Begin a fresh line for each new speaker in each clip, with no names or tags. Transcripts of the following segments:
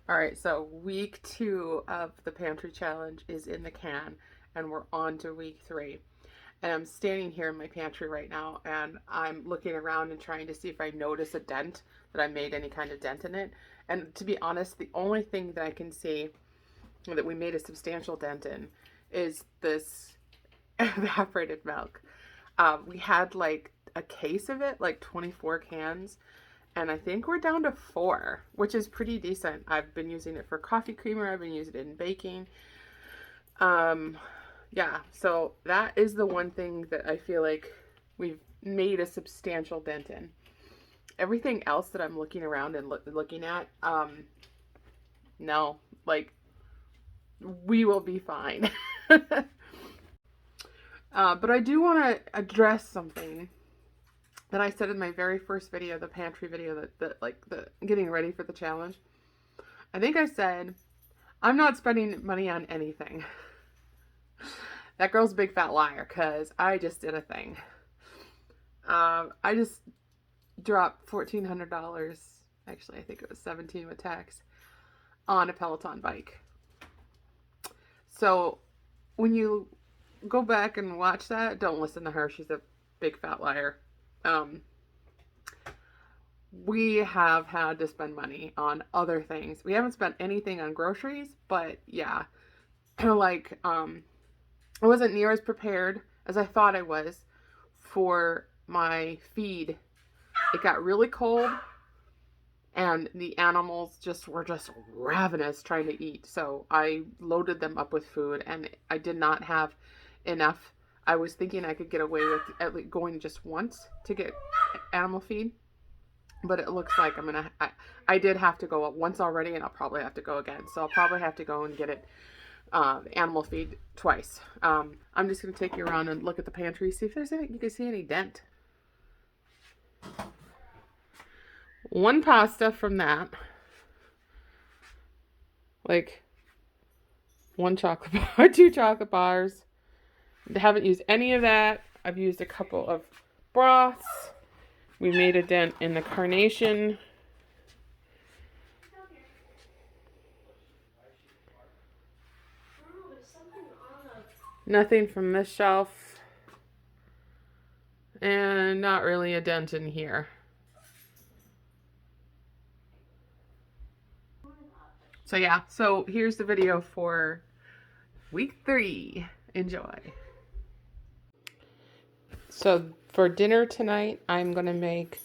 All right, so week 2 of the pantry challenge is in the can, and we're on to week 3. And I'm standing here in my pantry right now, and I'm looking around and trying to see if I notice a dent, that I made any kind of dent in it. And to be honest, the only thing that I can see that we made a substantial dent in is this evaporated milk. We had like a case of it, like 24 cans, and I think we're down to 4, which is pretty decent. I've been using it for coffee creamer. I've been using it in baking. Um, yeah, so that is the one thing that I feel like we've made a substantial dent in. Everything else that I'm looking around and looking at, no, like we will be fine. But I do want to address something that I said in my very first video, the pantry video, that like the getting ready for the challenge. I think I said, I'm not spending money on anything. That girl's a big fat liar, because I just did a thing. I just dropped $1,400. Actually, I think it was 17 with tax on a Peloton bike. So when you go back and watch that, don't listen to her. She's a big fat liar. We have had to spend money on other things. We haven't spent anything on groceries, but yeah, like, I wasn't near as prepared as I thought I was for my feed. It got really cold, and the animals were just ravenous trying to eat. So I loaded them up with food, and I did not have enough. I was thinking I could get away with at least going just once to get animal feed, but it looks like I did have to go up once already, and I'll probably have to go again. So I'll probably have to go and get it animal feed twice. I'm just going to take you around and look at the pantry, see if there's any, you can see any dent. One pasta from that. Like, one chocolate bar, 2 chocolate bars. I haven't used any of that. I've used a couple of broths. We made a dent in the carnation. Nothing from this shelf. And not really a dent in here. So yeah, so here's the video for week 3. Enjoy. So for dinner tonight, I'm going to make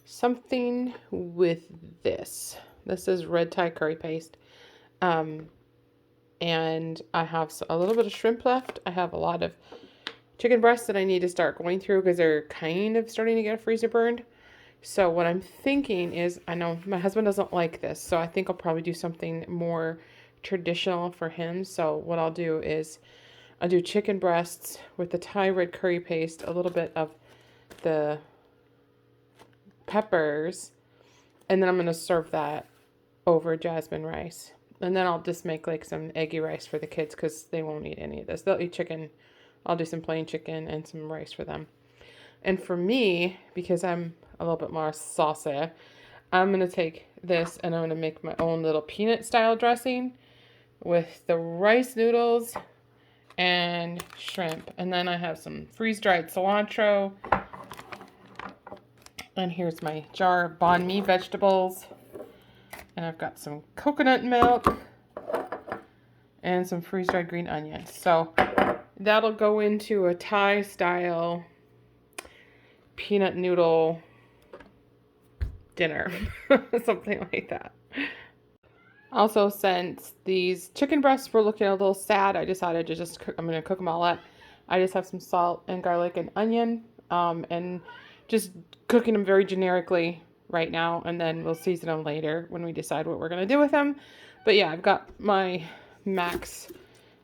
something with this. This is red Thai curry paste. And I have a little bit of shrimp left. I have a lot of chicken breasts that I need to start going through because they're kind of starting to get freezer burned. So what I'm thinking is, I know my husband doesn't like this, so I think I'll probably do something more traditional for him. So what I'll do is I'll do chicken breasts with the Thai red curry paste, a little bit of the peppers, and then I'm going to serve that over jasmine rice. And then I'll just make like some eggy rice for the kids because they won't eat any of this. They'll eat chicken. I'll do some plain chicken and some rice for them. And for me, because I'm a little bit more salsa, I'm going to take this and I'm going to make my own little peanut style dressing with the rice noodles and shrimp. And then I have some freeze-dried cilantro. And here's my jar of banh mi vegetables. And I've got some coconut milk and some freeze-dried green onions. So that'll go into a Thai style peanut noodle dinner. Something like that. Also, since these chicken breasts were looking a little sad, I decided to just cook, I'm going to cook them all up. I just have some salt and garlic and onion, and just cooking them very generically right now, and then we'll season them later when we decide what we're going to do with them. But yeah, I've got my Max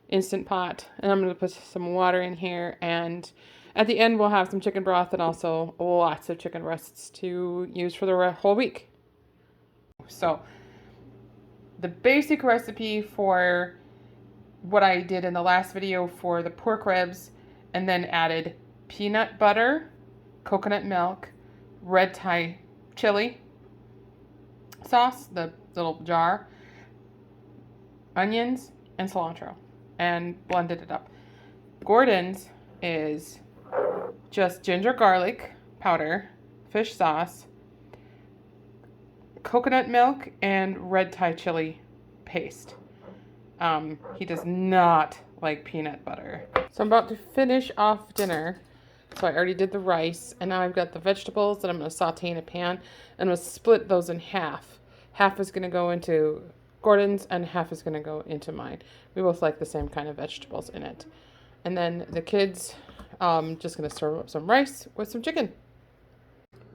Instant Pot, and I'm going to put some water in here, and at the end we'll have some chicken broth and also lots of chicken breasts to use for the whole week. So the basic recipe for what I did in the last video for the pork ribs, and then added peanut butter, coconut milk, red Thai chili sauce, the little jar, onions, and cilantro, and blended it up. Gordon's is just ginger garlic powder, fish sauce, coconut milk, and red Thai chili paste. He does not like peanut butter. So I'm about to finish off dinner. So I already did the rice, and now I've got the vegetables that I'm going to saute in a pan, and I'm going to split those in half. Half is going to go into Gordon's, and half is going to go into mine. We both like the same kind of vegetables in it. And then the kids, just going to serve up some rice with some chicken.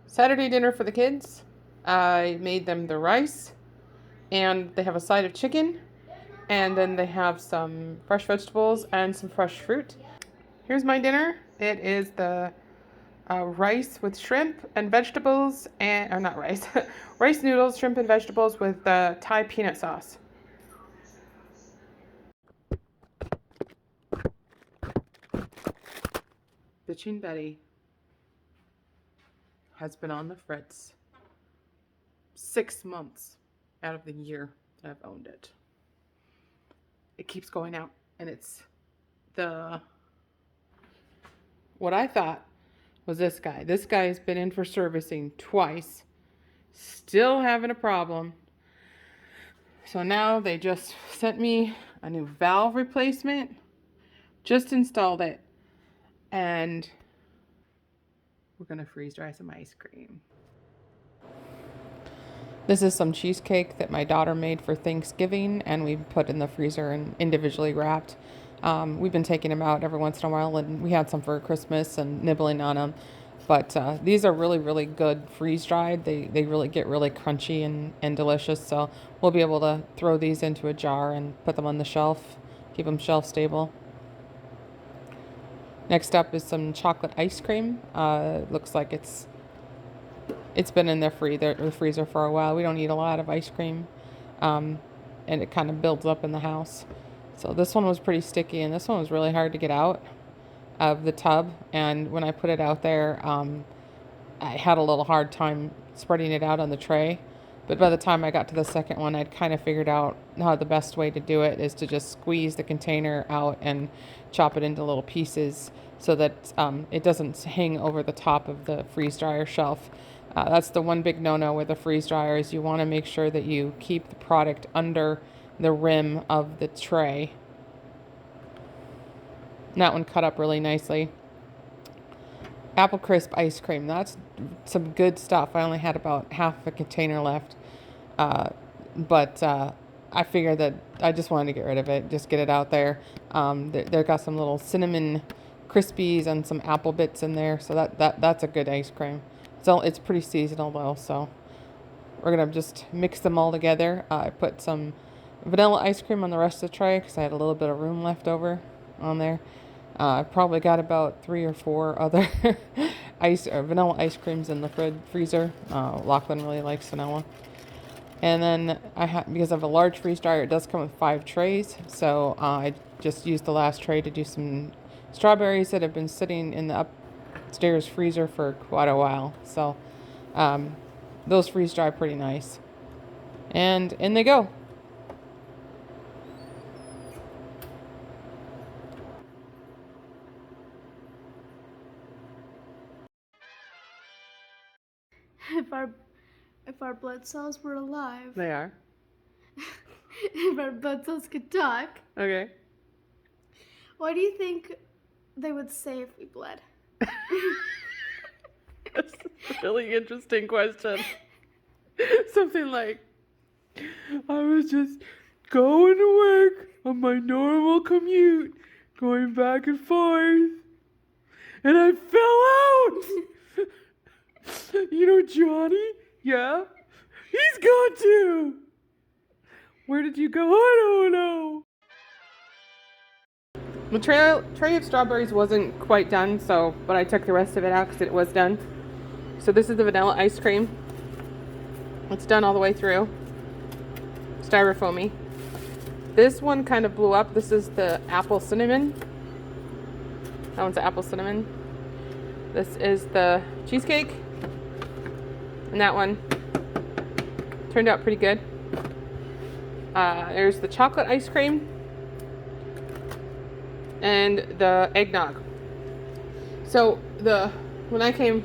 Saturday dinner for the kids. I made them the rice, and they have a side of chicken, and then they have some fresh vegetables and some fresh fruit. Here's my dinner. It is the rice with shrimp and vegetables, or not rice, rice noodles, shrimp and vegetables with Thai peanut sauce. Bitchin' Betty has been on the fritz 6 months out of the year that I've owned it. It keeps going out, and it's what I thought was this guy. This guy has been in for servicing twice, still having a problem. So now they just sent me a new valve replacement, just installed it, and we're gonna freeze dry some ice cream. This is some cheesecake that my daughter made for Thanksgiving, and we put in the freezer and individually wrapped. We've been taking them out every once in a while, and we had some for Christmas and nibbling on them. But these are really, really good freeze-dried. They really get really crunchy and delicious. So we'll be able to throw these into a jar and put them on the shelf, keep them shelf stable. Next up is some chocolate ice cream. Looks like it's been in the freezer for a while. We don't eat a lot of ice cream, and it kind of builds up in the house. So this one was pretty sticky, and this one was really hard to get out of the tub. And when I put it out there, I had a little hard time spreading it out on the tray. But by the time I got to the second one, I'd kind of figured out how the best way to do it is to just squeeze the container out and chop it into little pieces so that it doesn't hang over the top of the freeze dryer shelf. That's the one big no-no with the freeze dryer is you want to make sure that you keep the product under the rim of the tray. And that one cut up really nicely. Apple crisp ice cream. That's some good stuff. I only had about half a container left. But I figured that I just wanted to get rid of it. Just get it out there. They've got some little cinnamon crispies and some apple bits in there. So that's a good ice cream. So it's pretty seasonal though. So we're going to just mix them all together. I put some vanilla ice cream on the rest of the tray because I had a little bit of room left over on there. I probably got about 3 or 4 other vanilla ice creams in the freezer. Lachlan really likes vanilla. And then because I have a large freeze dryer, it does come with 5 trays. So I just used the last tray to do some strawberries that have been sitting in the upstairs freezer for quite a while. So those freeze dry pretty nice. And in they go.
If our blood cells were alive,
They are.
if our blood cells could talk,
Okay.
what do you think they would say if we bled?
That's a really interesting question. Something like, I was just going to work on my normal commute, going back and forth, and I fell out. You know Johnny? Yeah? He's gone too. Where did you go? I don't know. The tray of strawberries wasn't quite done, but I took the rest of it out because it was done. So this is the vanilla ice cream. It's done all the way through. Styrofoamy. This one kind of blew up. This is the apple cinnamon. That one's the apple cinnamon. This is the cheesecake. And that one turned out pretty good. There's the chocolate ice cream and the eggnog. So when I came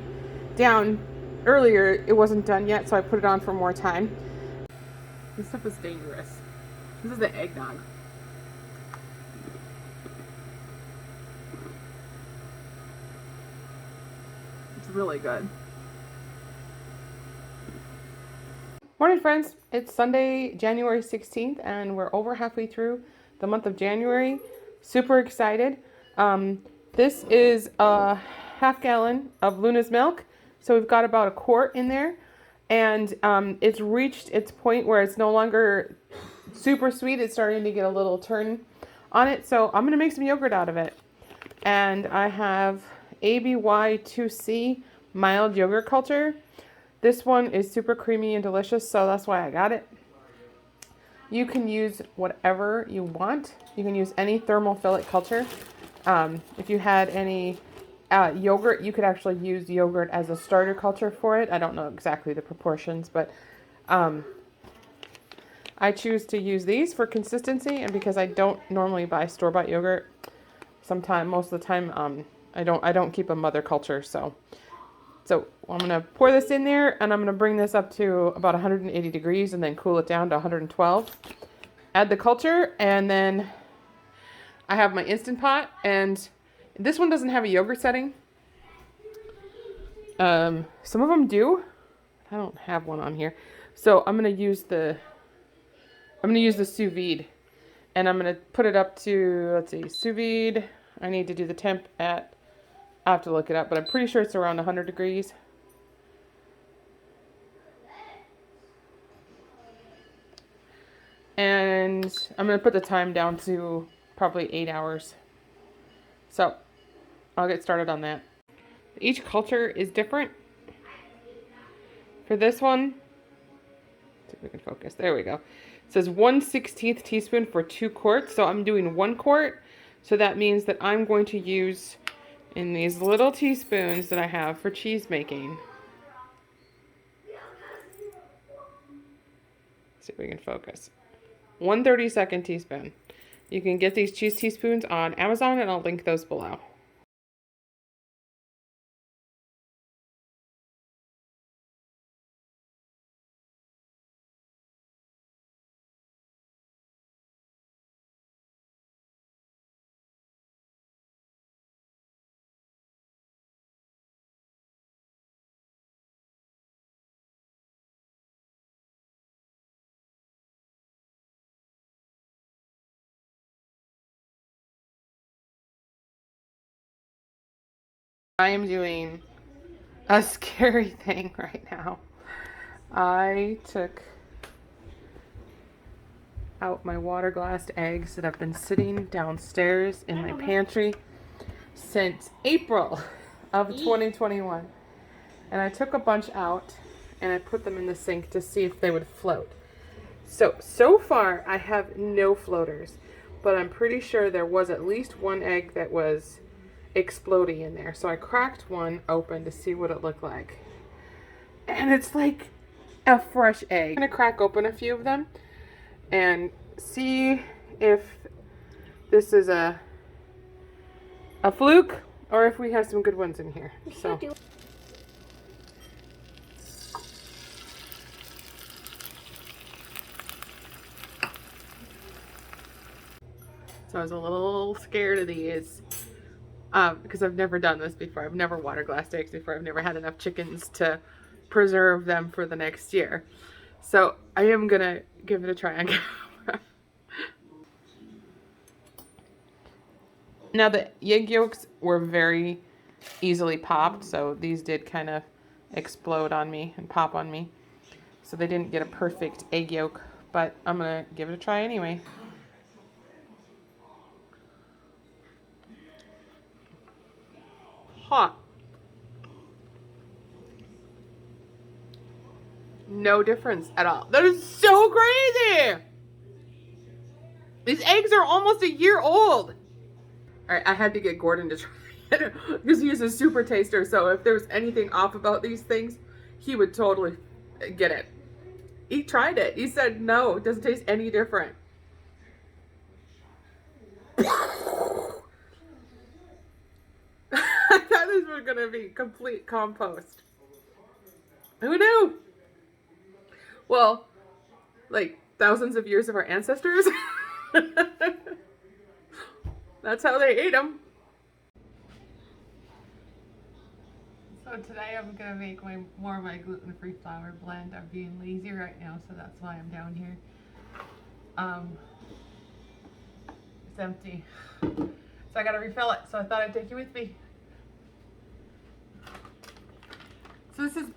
down earlier, it wasn't done yet, so I put it on for more time. This stuff is dangerous. This is the eggnog. It's really good. Morning, friends. It's Sunday, January 16th, and we're over halfway through the month of January. Super excited. This is a half gallon of Luna's milk. So we've got about a quart in there, and it's reached its point where it's no longer super sweet. It's starting to get a little turn on it. So I'm going to make some yogurt out of it. And I have ABY2C mild yogurt culture. This one is super creamy and delicious, so that's why I got it. You can use whatever you want. You can use any thermophilic culture. If you had any yogurt, you could actually use yogurt as a starter culture for it. I don't know exactly the proportions, but I choose to use these for consistency, and because I don't normally buy store-bought yogurt, most of the time, I don't keep a mother culture, so I'm going to pour this in there, and I'm going to bring this up to about 180 degrees and then cool it down to 112. Add the culture, and then I have my Instant Pot, and this one doesn't have a yogurt setting. Some of them do. I don't have one on here. So I'm going to use the sous vide, and I'm going to put it up to, let's see, sous vide. I need to do the temp at, I have to look it up, but I'm pretty sure it's around 100 degrees. And I'm going to put the time down to probably 8 hours. So I'll get started on that. Each culture is different. For this one, let's see if we can focus. There we go. It says 1/16 teaspoon for 2 quarts. So I'm doing 1 quart. So that means that I'm going to use in these little teaspoons that I have for cheese making. Let's see if we can focus. 1/32 teaspoon. You can get these cheese teaspoons on Amazon, and I'll link those below. I am doing a scary thing right now. I took out my water glassed eggs that have been sitting downstairs in my pantry since April of 2021. And I took a bunch out and I put them in the sink to see if they would float. So far I have no floaters, but I'm pretty sure there was at least one egg that was exploding in there. So I cracked one open to see what it looked like. And it's like a fresh egg. I'm going to crack open a few of them and see if this is a fluke or if we have some good ones in here. So I was a little scared of these because I've never done this before. I've never water glassed eggs before. I've never had enough chickens to preserve them for the next year. So I am going to give it a try on camera. Now the egg yolks were very easily popped, so these did kind of explode on me and pop on me. So they didn't get a perfect egg yolk, but I'm going to give it a try anyway. Hot. No difference at all. That is so crazy. These eggs are almost a year old. All right, I had to get Gordon to try it because he is a super taster. So if there was anything off about these things, he would totally get it. He tried it. He said, no, it doesn't taste any different. I thought this was going to be complete compost. Who knew? Well, like thousands of years of our ancestors. That's how they ate them. So today I'm going to make more of my gluten-free flour blend. I'm being lazy right now, so that's why I'm down here. It's empty. So I got to refill it, so I thought I'd take you with me. So this is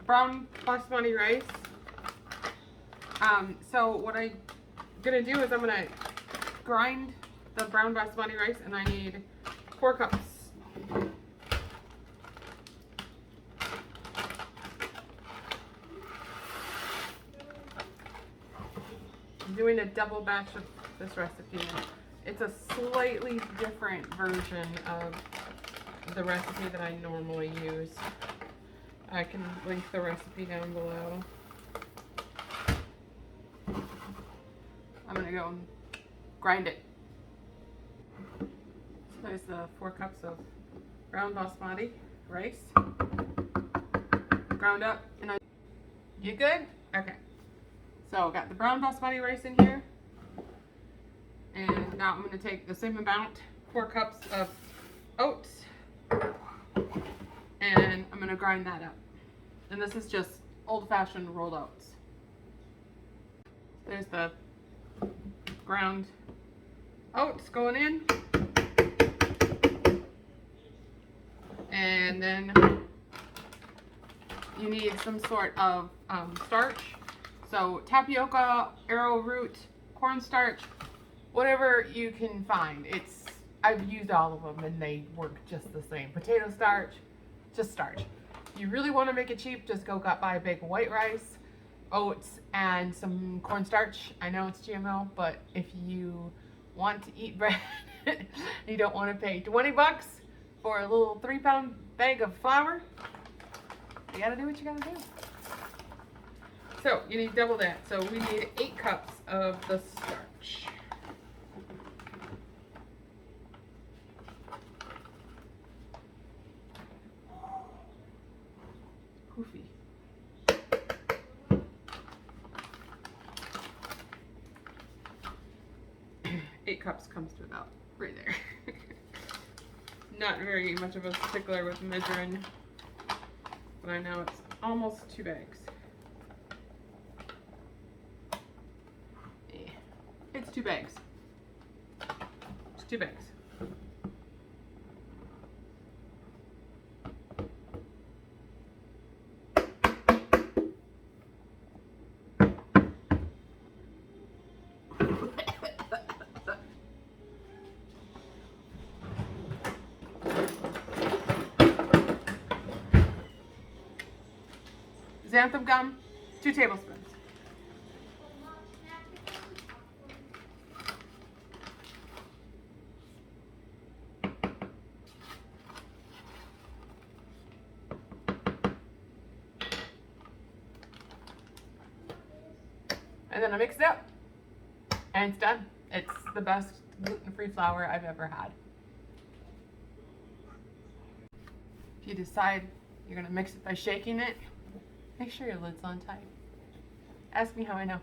brown basmati rice. So what I'm going to do is I'm going to grind the brown basmati rice, and I need 4 cups. I'm doing a double batch of this recipe. It's a slightly different version of the recipe that I normally use. I can link the recipe down below. I'm gonna go and grind it. So there's the 4 cups of brown basmati rice. Ground up. And you good? Okay. So got the brown basmati rice in here. And now I'm going to take the same amount, 4 cups of oats. And I'm going to grind that up. And this is just old-fashioned rolled oats. There's the ground oats going in. And then you need some sort of starch. So tapioca, arrowroot, cornstarch, whatever you can find. I've used all of them and they work just the same. Potato starch, just starch. If you really want to make it cheap, just go buy a bag of white rice, oats, and some cornstarch. I know it's GMO, but if you want to eat bread, you don't want to pay 20 bucks for a little 3-pound bag of flour, you gotta do what you gotta do. So you need double that. So we need 8 cups of the starch. Poofy. 8 cups comes to about right there. Not very much of a stickler with measuring, but I know it's almost 2 bags. It's 2 bags. It's 2 bags. Xanthan gum, 2 tablespoons. And then I mix it up, and it's done. It's the best gluten-free flour I've ever had. If you decide you're gonna mix it by shaking it, make sure your lid's on tight. Ask me how I know.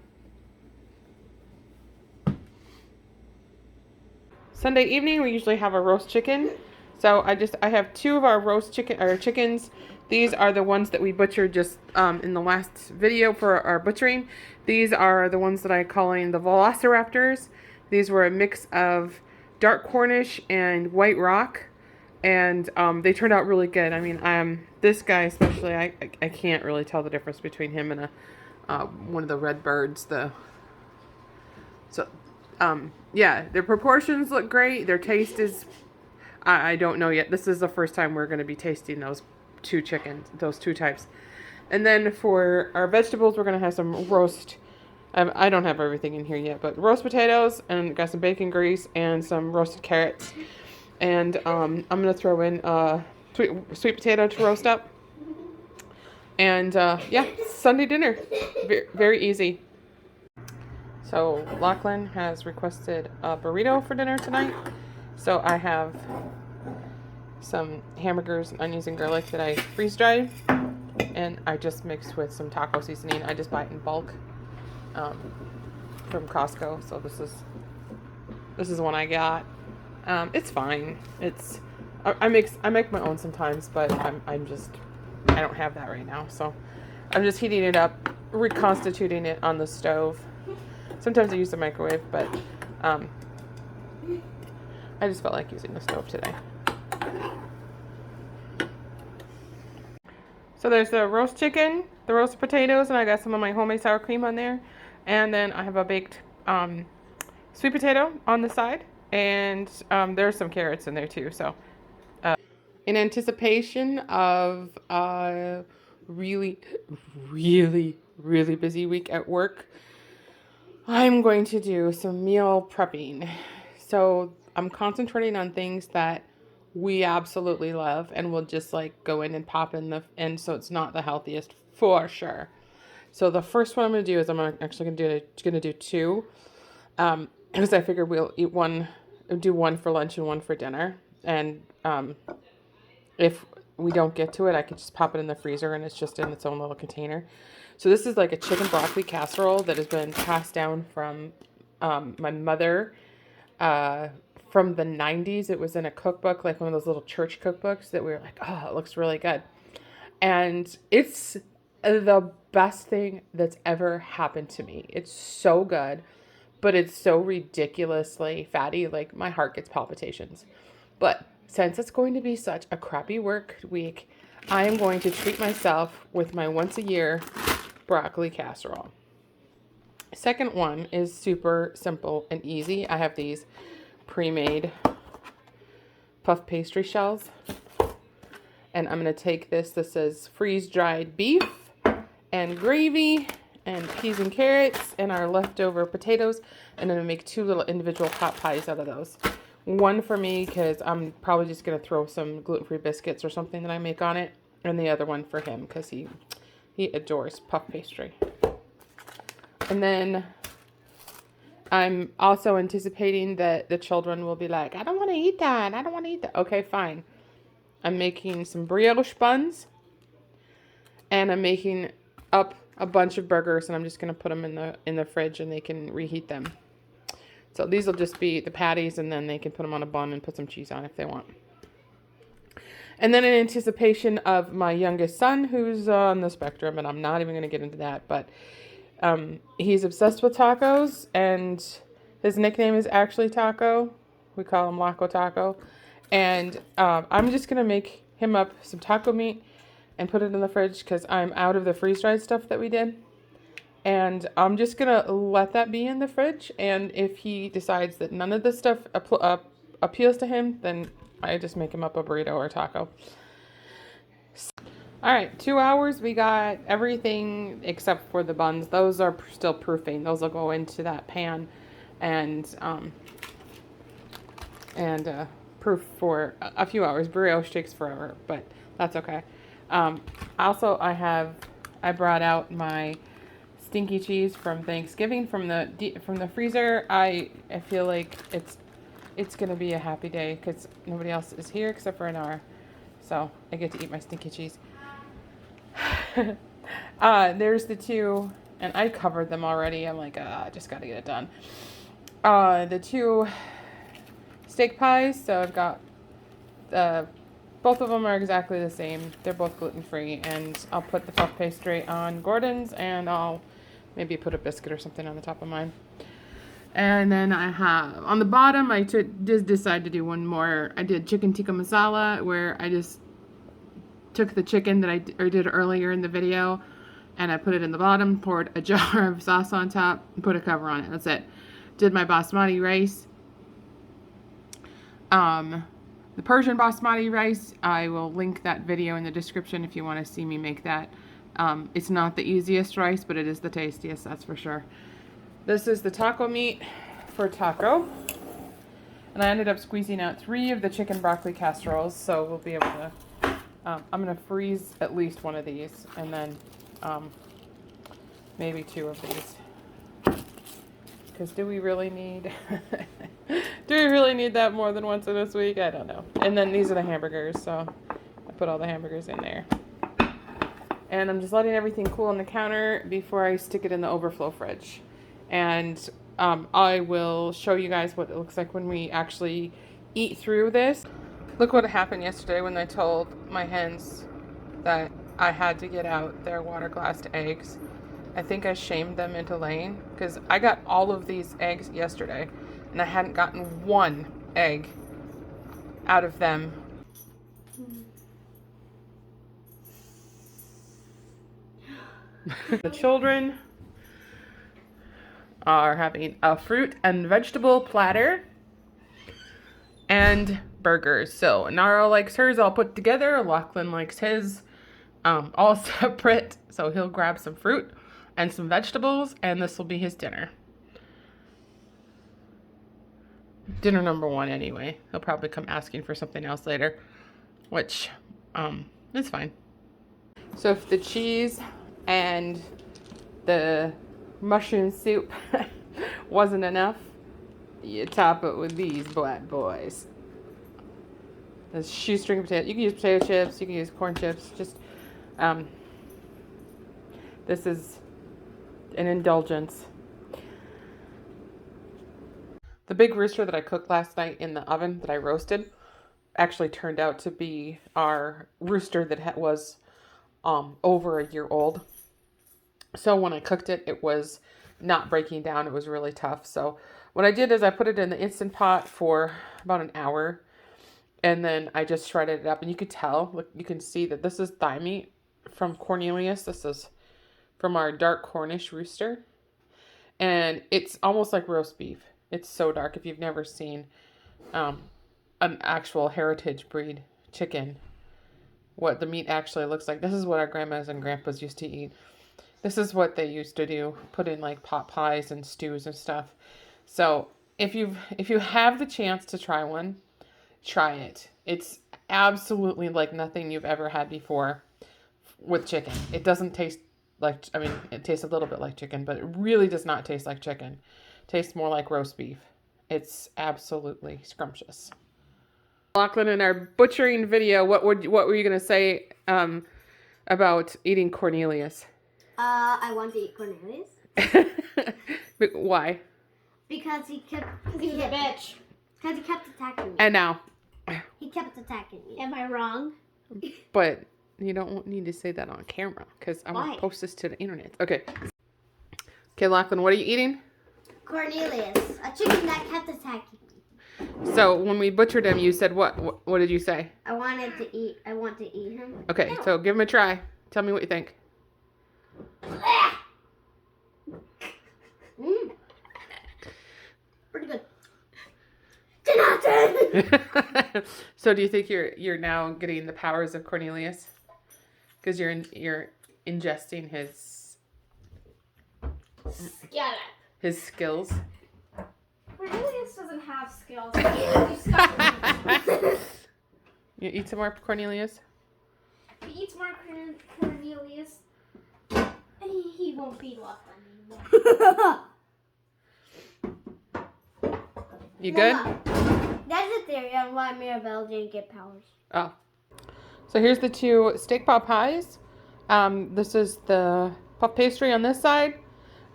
Sunday evening, we usually have a roast chicken. So I have 2 of our roast chickens. These are the ones that we butchered just in the last video for our butchering. These are the ones that I'm calling the Velociraptors. These were a mix of dark Cornish and white rock, and they turned out really good. I mean, this guy especially, I can't really tell the difference between him and one of the red birds. Yeah, their proportions look great. Their taste is, I don't know yet. This is the first time we're going to be tasting those 2 chickens, those 2 types. And then for our vegetables, we're going to have some roast. I don't have everything in here yet, but roast potatoes, and got some bacon grease and some roasted carrots. And I'm going to throw in sweet potato to roast up. And yeah, Sunday dinner. Very easy. So Lachlan has requested a burrito for dinner tonight. So I have some hamburgers, onions, and garlic that I freeze dried. And I just mixed with some taco seasoning. I just buy it in bulk from Costco. So this is one I got. It's fine. I make my own sometimes, but I don't have that right now. So I'm just heating it up, reconstituting it on the stove. Sometimes I use the microwave, but I just felt like using the stove today. So there's the roast chicken, the roasted potatoes, and I got some of my homemade sour cream on there. And then I have a baked sweet potato on the side, and there's some carrots in there too. So in anticipation of a really, really busy week at work, I'm going to do some meal prepping. So I'm concentrating on things that we absolutely love and we'll just like go in and pop in and so it's not the healthiest for sure. So the first one I'm going to do is I'm actually going to do two. Because I figured we'll do one for lunch and one for dinner. And if we don't get to it, I could just pop it in the freezer and it's just in its own little container. So this is like a chicken broccoli casserole that has been passed down from my mother from the 90s. It was in a cookbook, like one of those little church cookbooks that we were like, oh, it looks really good. And it's the best thing that's ever happened to me. It's so good, but it's so ridiculously fatty. Like my heart gets palpitations. But since it's going to be such a crappy work week, I am going to treat myself with my once a year broccoli casserole. Second one is super simple and easy. I have these pre-made puff pastry shells. And I'm going to take this is freeze-dried beef and gravy and peas and carrots and our leftover potatoes. And I'm going to make two little individual pot pies out of those. One for me because I'm probably just going to throw some gluten-free biscuits or something that I make on it. And the other one for him because he adores puff pastry. And then I'm also anticipating that the children will be like, I don't want to eat that. I don't want to eat that. Okay, fine. I'm making some brioche buns. And I'm making up a bunch of burgers. And I'm just going to put them in the fridge and they can reheat them. So these will just be the patties. And then they can put them on a bun and put some cheese on if they want. And then in anticipation of my youngest son, who's on the spectrum, and I'm not even going to get into that, but he's obsessed with tacos, and his nickname is actually Taco. We call him Laco Taco. And I'm just going to make him up some taco meat and put it in the fridge because I'm out of the freeze-dried stuff that we did. And I'm just going to let that be in the fridge. And if he decides that none of this stuff appeals to him, then I just make him up a burrito or a taco. All right, 2 hours. We got everything except for the buns. Those are still proofing. Those will go into that pan and proof for a few hours. Brioche takes forever, but that's okay. Also, I brought out my stinky cheese from Thanksgiving from the freezer. I feel like it's gonna be a happy day because nobody else is here except for Anara, so I get to eat my stinky cheese. There's the two, and I covered them already. I'm like, I just got to get it done. The two steak pies. So I've got both of them are exactly the same. They're both gluten-free, and I'll put the puff pastry on Gordon's, and I'll maybe put a biscuit or something on the top of mine. And then I have, on the bottom, I did decide to do one more. I did chicken tikka masala, where I just took the chicken that I did earlier in the video, and I put it in the bottom, poured a jar of sauce on top, and put a cover on it. That's it. Did my basmati rice. The Persian basmati rice, I will link that video in the description if you want to see me make that. It's not the easiest rice, but it is the tastiest, that's for sure. This is the taco meat for taco. And I ended up squeezing out 3 of the chicken broccoli casseroles, so we'll be able to I'm going to freeze at least one of these, and then maybe 2 of these. Because do we really need that more than once in this week? I don't know. And then these are the hamburgers, so I put all the hamburgers in there. And I'm just letting everything cool on the counter before I stick it in the overflow fridge. And I will show you guys what it looks like when we actually eat through this. Look what happened yesterday when I told my hens that I had to get out their water glassed eggs. I think I shamed them into laying, because I got all of these eggs yesterday and I hadn't gotten 1 egg out of them. The children are having a fruit and vegetable platter and burgers. So Nara likes hers all put together. Lachlan likes his all separate. So he'll grab some fruit and some vegetables, and this will be his dinner. Dinner number 1 anyway. He'll probably come asking for something else later, which is fine. So if the cheese and the mushroom soup wasn't enough, you top it with these bad boys. The shoestring potato. You can use potato chips. You can use corn chips. Just this is an indulgence. The big rooster that I cooked last night in the oven that I roasted actually turned out to be our rooster that was over a year old. So when I cooked it, it was not breaking down. It was really tough. So what I did is I put it in the Instant Pot for about an hour, and then I just shredded it up. And you could tell, look, you can see that this is thigh meat from Cornelius. This is from our dark Cornish rooster. And it's almost like roast beef. It's so dark. If you've never seen an actual heritage breed chicken, what the meat actually looks like. This is what our grandmas and grandpas used to eat. This is what they used to do, put in like pot pies and stews and stuff. So if you have the chance to try one, try it. It's absolutely like nothing you've ever had before with chicken. It doesn't taste like, I mean, it tastes a little bit like chicken, but it really does not taste like chicken. It tastes more like roast beef. It's absolutely scrumptious. Lachlan, in our butchering video, what were you going to say about eating Cornelius?
I want to eat Cornelius.
Why?
Because he was
a bitch.
Because he kept attacking me.
And now?
He kept attacking me.
Am I wrong?
But you don't need to say that on camera, because I'm going to post this to the internet. Okay. Okay, Lachlan, what are you eating?
Cornelius, a chicken that kept attacking me.
So when we butchered him, you said what? What did you say?
I want to eat him.
Okay, so give him a try. Tell me what you think.
Pretty good. 10 out of 10.
So do you think you're now getting the powers of Cornelius? Because you're ingesting his skills.
Cornelius doesn't have skills.
You eat some more Cornelius?
If he eats more Cornelius, he won't be Lachlan anymore.
You good?
Mama, that's a theory on why Mirabelle didn't get powers.
Oh. So here's the 2 steak pot pies. This is the puff pastry on this side,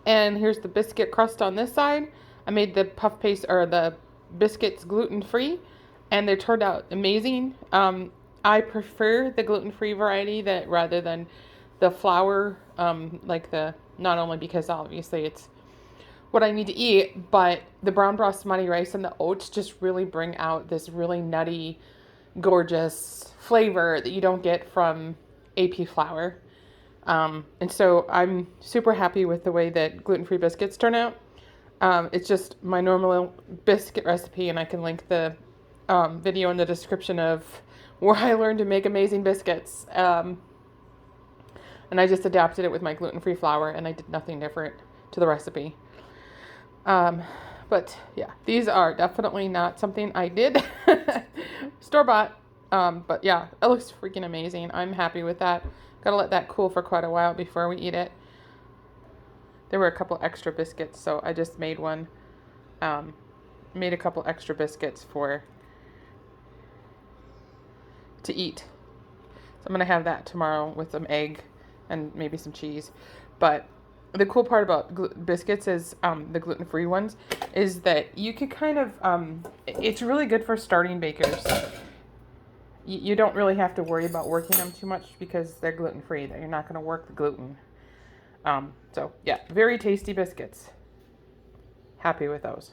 and here's the biscuit crust on this side. I made the puff paste or the biscuits gluten-free, and they turned out amazing. I prefer the gluten-free variety that rather than the flour, not only because obviously it's what I need to eat, but the brown basmati rice and the oats just really bring out this really nutty, gorgeous flavor that you don't get from AP flour. And so I'm super happy with the way that gluten-free biscuits turn out. It's just my normal biscuit recipe, and I can link the video in the description of where I learned to make amazing biscuits. And I just adapted it with my gluten-free flour, and I did nothing different to the recipe. But yeah, these are definitely not something I did store-bought. But yeah, it looks freaking amazing. I'm happy with that. Gotta let that cool for quite a while before we eat it. There were a couple extra biscuits, so I just made one. Made a couple extra biscuits to eat. So I'm gonna have that tomorrow with some egg and maybe some cheese. But the cool part about biscuits is the gluten-free ones is that you could kind of it's really good for starting bakers. You don't really have to worry about working them too much because they're gluten-free. That you're not going to work the gluten. So yeah, very tasty biscuits. Happy with those.